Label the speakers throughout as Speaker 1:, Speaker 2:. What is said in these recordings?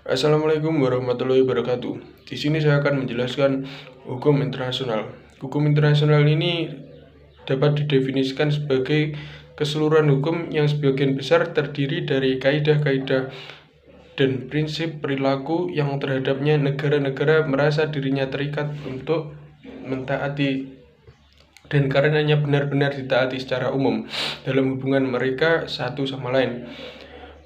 Speaker 1: Assalamualaikum warahmatullahi wabarakatuh. Di sini saya akan menjelaskan hukum internasional. Hukum internasional ini dapat didefinisikan sebagai keseluruhan hukum yang sebagian besar terdiri dari kaidah-kaidah dan prinsip perilaku yang terhadapnya negara-negara merasa dirinya terikat untuk mentaati dan karenanya benar-benar ditaati secara umum dalam hubungan mereka satu sama lain.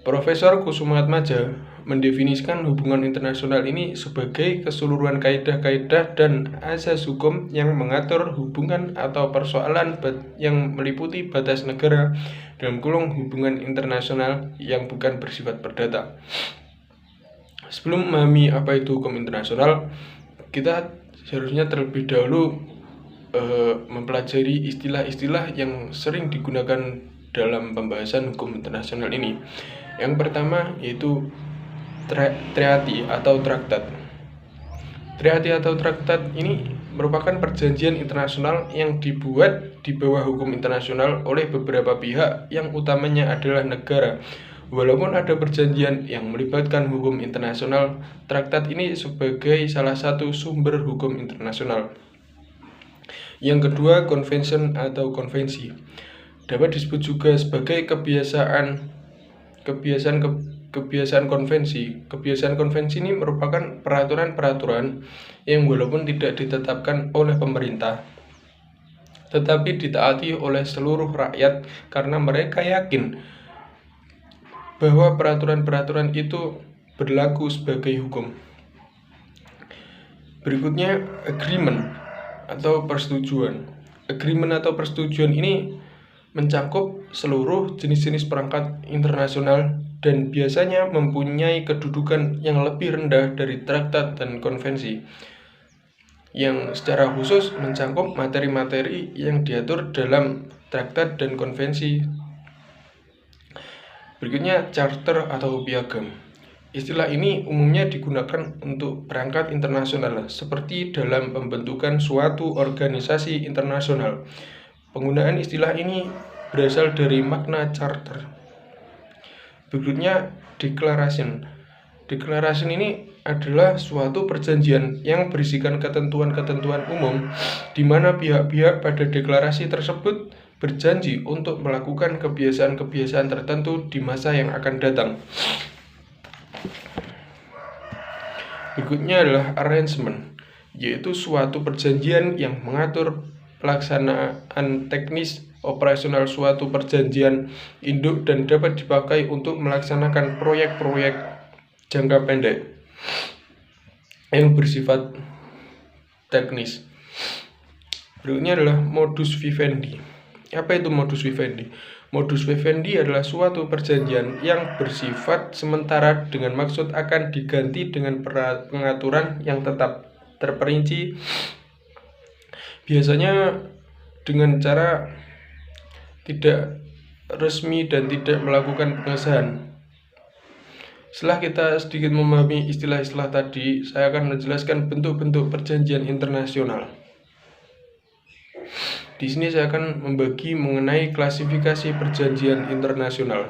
Speaker 1: Profesor Kusumaatmadja mendefinisikan hubungan internasional ini sebagai keseluruhan kaidah-kaidah dan asas hukum yang mengatur hubungan atau persoalan yang meliputi batas negara dalam kurung hubungan internasional yang bukan bersifat perdata. Sebelum memahami apa itu hukum internasional, kita seharusnya terlebih dahulu mempelajari istilah-istilah yang sering digunakan dalam pembahasan hukum internasional ini. Yang pertama yaitu treaty atau traktat. Treaty atau traktat ini merupakan perjanjian internasional yang dibuat di bawah hukum internasional oleh beberapa pihak yang utamanya adalah negara. Walaupun ada perjanjian yang melibatkan hukum internasional, traktat ini sebagai salah satu sumber hukum internasional. Yang kedua, convention atau konvensi. Dapat disebut juga sebagai kebiasaan konvensi. Kebiasaan konvensi ini merupakan peraturan-peraturan yang walaupun tidak ditetapkan oleh pemerintah, tetapi ditaati oleh seluruh rakyat karena mereka yakin bahwa peraturan-peraturan itu berlaku sebagai hukum. Berikutnya, agreement atau persetujuan. Agreement atau persetujuan ini mencakup seluruh jenis-jenis perangkat internasional dan biasanya mempunyai kedudukan yang lebih rendah dari traktat dan konvensi, yang secara khusus mencakup materi-materi yang diatur dalam traktat dan konvensi. Berikutnya, charter atau piagam. Istilah ini umumnya digunakan untuk perangkat internasional seperti dalam pembentukan suatu organisasi internasional. Penggunaan istilah ini berasal dari makna charter. Berikutnya, declaration. Declaration ini adalah suatu perjanjian yang berisikan ketentuan-ketentuan umum di mana pihak-pihak pada deklarasi tersebut berjanji untuk melakukan kebiasaan-kebiasaan tertentu di masa yang akan datang. Berikutnya adalah arrangement, yaitu suatu perjanjian yang mengatur pelaksanaan teknis operasional suatu perjanjian induk dan dapat dipakai untuk melaksanakan proyek-proyek jangka pendek yang bersifat teknis. Berikutnya adalah modus vivendi. Apa itu modus vivendi? Modus vivendi adalah suatu perjanjian yang bersifat sementara dengan maksud akan diganti dengan pengaturan yang tetap terperinci, biasanya dengan cara tidak resmi dan tidak melakukan pengesahan. Setelah kita sedikit memahami istilah-istilah tadi, saya akan menjelaskan bentuk-bentuk perjanjian internasional. Di sini saya akan membagi mengenai klasifikasi perjanjian internasional.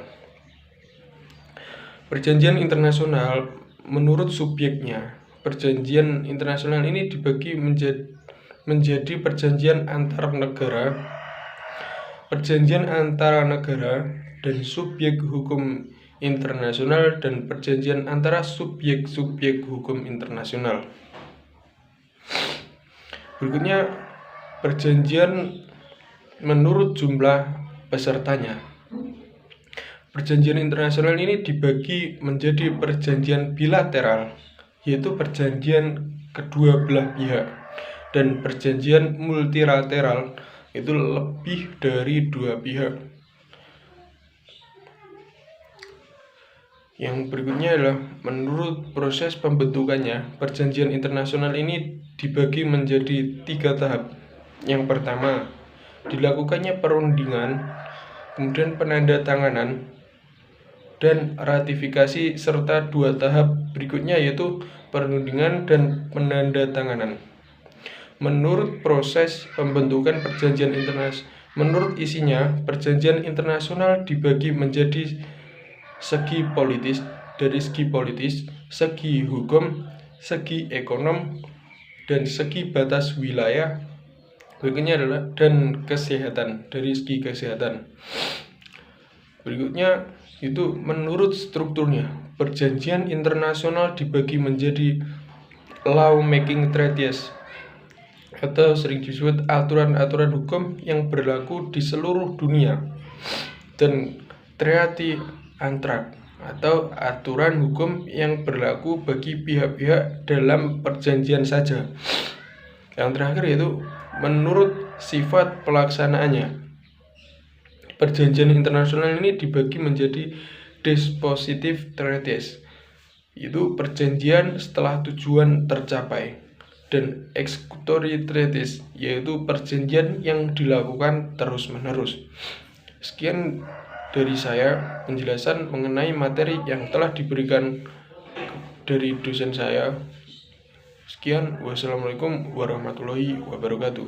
Speaker 1: Perjanjian internasional menurut subjeknya. Perjanjian internasional ini dibagi menjadi perjanjian antar negara, perjanjian antara negara dan subjek hukum internasional, dan perjanjian antara subjek-subjek hukum internasional. Berikutnya, perjanjian menurut jumlah pesertanya. Perjanjian internasional ini dibagi menjadi perjanjian bilateral, yaitu perjanjian kedua belah pihak, dan perjanjian multilateral, itu lebih dari dua pihak. Yang berikutnya adalah menurut proses pembentukannya. Perjanjian internasional ini dibagi menjadi 3 tahap. Yang pertama, dilakukannya perundingan, kemudian penandatanganan, dan ratifikasi, serta 2 tahap berikutnya yaitu perundingan dan penandatanganan. Menurut proses pembentukan perjanjian internasional, menurut isinya, perjanjian internasional dibagi menjadi segi politis, dari segi politis, segi hukum, segi ekonom, dan segi batas wilayah. Berikutnya adalah dan kesehatan, dari segi kesehatan. Berikutnya itu menurut strukturnya, perjanjian internasional dibagi menjadi law making treaties atau sering disebut aturan-aturan hukum yang berlaku di seluruh dunia, dan treaty antrak atau aturan hukum yang berlaku bagi pihak-pihak dalam perjanjian saja. Yang terakhir yaitu menurut sifat pelaksanaannya. Perjanjian internasional ini dibagi menjadi dispositive treaties, itu perjanjian setelah tujuan tercapai, dan executory treaties, yaitu perjanjian yang dilakukan terus-menerus. Sekian dari saya penjelasan mengenai materi yang telah diberikan dari dosen saya. Sekian, wassalamualaikum warahmatullahi wabarakatuh.